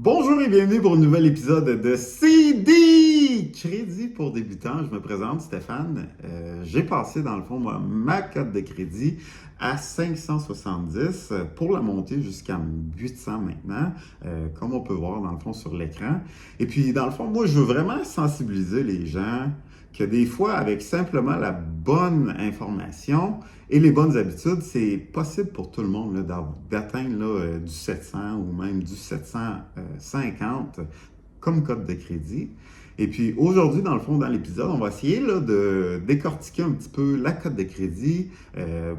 Bonjour et bienvenue pour un nouvel épisode de CD Crédit pour débutants. Je me présente, Stéphane. J'ai passé dans le fond ma cote de crédit à 570 pour la monter jusqu'à 800 maintenant, comme on peut voir dans le fond sur l'écran. Et puis dans le fond, moi je veux vraiment sensibiliser les gens que des fois, avec simplement la bonne information et les bonnes habitudes, c'est possible pour tout le monde d'atteindre du 700 ou même du 750 comme code de crédit. Et puis aujourd'hui, dans le fond, dans l'épisode, on va essayer de décortiquer un petit peu la cote de crédit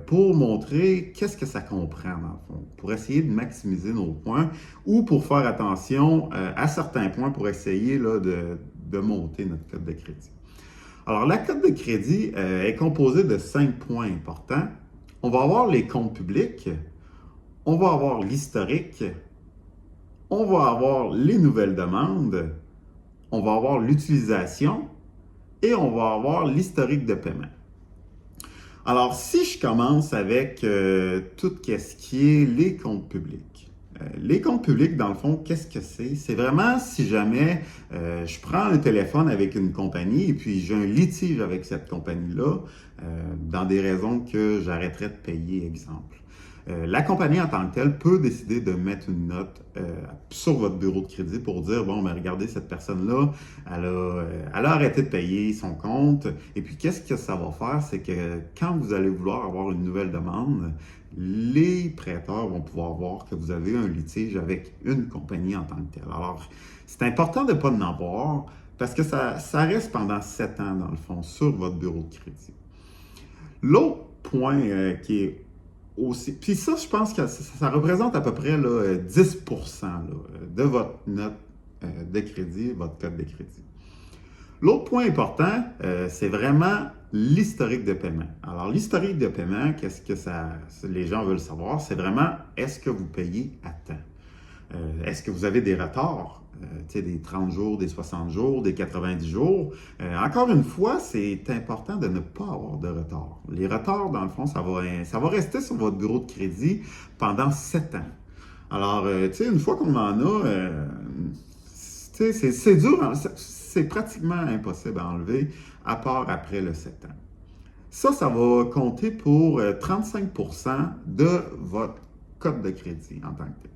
pour montrer qu'est-ce que ça comprend dans le fond, pour essayer de maximiser nos points ou pour faire attention à certains points pour essayer de monter notre cote de crédit. Alors, la cote de crédit est composée de 5 points importants. On va avoir les comptes publics, on va avoir l'historique, on va avoir les nouvelles demandes, on va avoir l'utilisation et on va avoir l'historique de paiement. Alors, si je commence avec tout ce qui est les comptes publics. Les comptes publics, dans le fond, qu'est-ce que c'est? C'est vraiment si jamais je prends un téléphone avec une compagnie et puis j'ai un litige avec cette compagnie-là, dans des raisons que j'arrêterais de payer, exemple. La compagnie en tant que telle peut décider de mettre une note sur votre bureau de crédit pour dire, bon, mais regardez, cette personne-là, elle a arrêté de payer son compte. Et puis, qu'est-ce que ça va faire? C'est que quand vous allez vouloir avoir une nouvelle demande, les prêteurs vont pouvoir voir que vous avez un litige avec une compagnie en tant que telle. Alors, c'est important de ne pas en avoir parce que ça reste pendant 7 ans, dans le fond, sur votre bureau de crédit. L'autre point qui est aussi, puis ça, je pense que ça représente à peu près 10% de votre note de crédit, votre code de crédit. L'autre point important, c'est vraiment l'historique de paiement. Alors, l'historique de paiement, qu'est-ce que les gens veulent savoir? C'est vraiment, est-ce que vous payez à temps? Est-ce que vous avez des retards? Des 30 jours, des 60 jours, des 90 jours. Encore une fois, c'est important de ne pas avoir de retard. Les retards, dans le fond, ça va rester sur votre bureau de crédit pendant 7 ans. Alors, une fois qu'on en a, c'est dur, hein, c'est pratiquement impossible à enlever, à part après le 7 ans. Ça va compter pour 35% de votre code de crédit en tant que tel.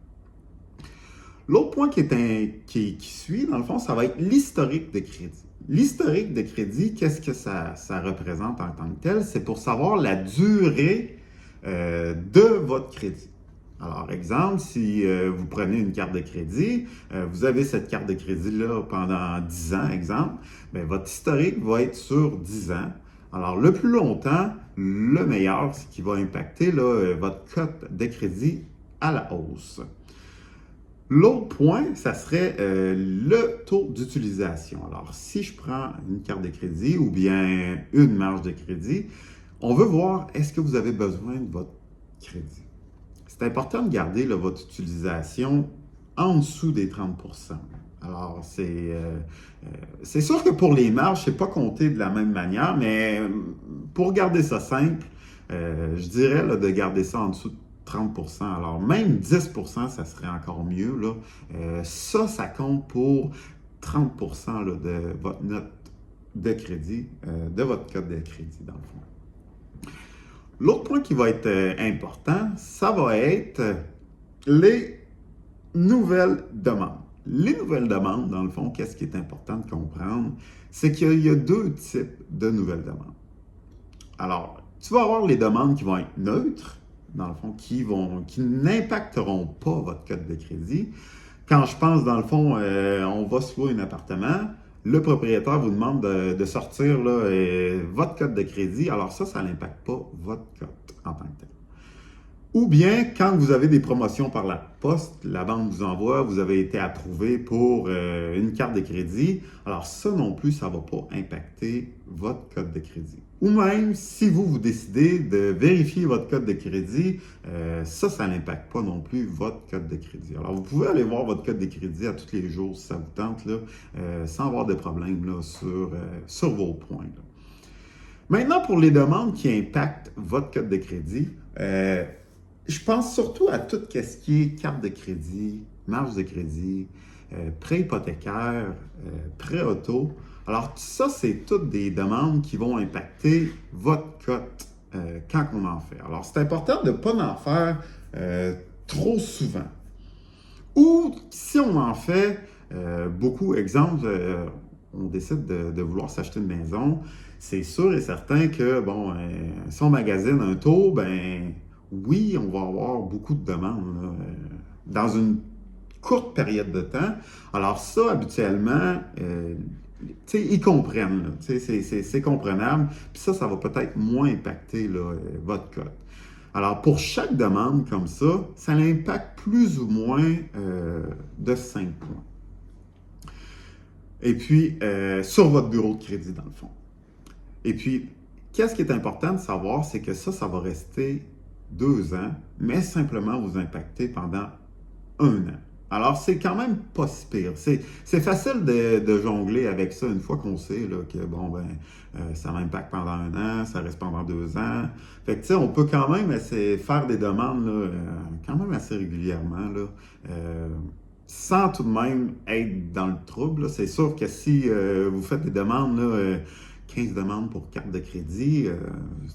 L'autre point qui suit, dans le fond, ça va être l'historique de crédit. L'historique de crédit, qu'est-ce que ça représente en tant que tel? C'est pour savoir la durée de votre crédit. Alors, exemple, si vous prenez une carte de crédit, vous avez cette carte de crédit-là pendant 10 ans, exemple, bien, votre historique va être sur 10 ans. Alors, le plus longtemps, le meilleur, ce qui va impacter votre cote de crédit à la hausse. L'autre point, ça serait le taux d'utilisation. Alors, si je prends une carte de crédit ou bien une marge de crédit, on veut voir est-ce que vous avez besoin de votre crédit. C'est important de garder votre utilisation en dessous des 30%. Alors, c'est sûr que pour les marges, ce n'est pas compté de la même manière, mais pour garder ça simple, je dirais de garder ça en dessous de 30%. Alors, même 10%, ça serait encore mieux. Ça compte pour 30% de votre note de crédit, de votre code de crédit, dans le fond. L'autre point qui va être important, ça va être les nouvelles demandes. Les nouvelles demandes, dans le fond, qu'est-ce qui est important de comprendre? C'est qu'il y a 2 types de nouvelles demandes. Alors, tu vas avoir les demandes qui vont être neutres, dans le fond, qui n'impacteront pas votre code de crédit. Quand je pense, dans le fond, on va se louer un appartement, le propriétaire vous demande de sortir votre code de crédit. Alors ça n'impacte pas votre cote en tant que tel. Ou bien, quand vous avez des promotions par la poste, la banque vous envoie, vous avez été approuvé pour une carte de crédit. Alors ça non plus, ça ne va pas impacter votre code de crédit. Ou même, si vous décidez de vérifier votre code de crédit, ça n'impacte pas non plus votre code de crédit. Alors, vous pouvez aller voir votre code de crédit à tous les jours si ça vous tente, sans avoir de problème sur vos points. Maintenant, pour les demandes qui impactent votre code de crédit, je pense surtout à tout ce qui est carte de crédit, marge de crédit, prêt hypothécaire, prêt auto. Alors, ça, c'est toutes des demandes qui vont impacter votre cote quand on en fait. Alors, c'est important de ne pas en faire trop souvent. Ou si on en fait beaucoup, exemple, on décide de vouloir s'acheter une maison, c'est sûr et certain que, bon, si on magasine un taux, ben oui, on va avoir beaucoup de demandes là, dans une courte période de temps. Alors ça, habituellement, ils comprennent, là. C'est comprenable. Puis ça va peut-être moins impacter là, votre cote. Alors, pour chaque demande comme ça l'impacte plus ou moins de 5 points. Et puis, sur votre bureau de crédit, dans le fond. Et puis, qu'est-ce qui est important de savoir, c'est que ça va rester 2 ans, mais simplement vous impacter pendant 1 an. Alors, c'est quand même pas si pire. C'est facile de jongler avec ça une fois qu'on sait là, que, bon, ben, ça m'impacte pendant 1 an, ça reste pendant 2 ans. Fait que, tu sais, on peut quand même faire des demandes, là, quand même assez régulièrement, là, sans tout de même être dans le trouble, là. C'est sûr que si vous faites des demandes, là, 15 demandes pour carte de crédit,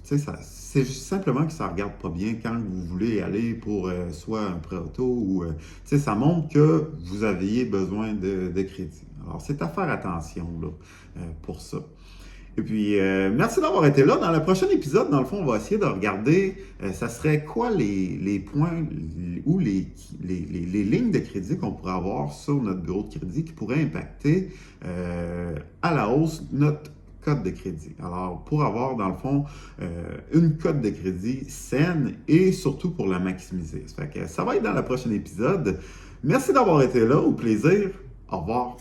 c'est juste simplement que ça ne regarde pas bien quand vous voulez aller pour soit un prêt auto ou ça montre que vous aviez besoin de crédit. Alors, c'est à faire attention là, pour ça. Et puis, merci d'avoir été là. Dans le prochain épisode, dans le fond, on va essayer de regarder, ça serait quoi les points ou les lignes de crédit qu'on pourrait avoir sur notre bureau de crédit qui pourraient impacter à la hausse notre cote de crédit. Alors, pour avoir, dans le fond, une cote de crédit saine et surtout pour la maximiser. Ça fait que ça va être dans le prochain épisode. Merci d'avoir été là. Au plaisir. Au revoir.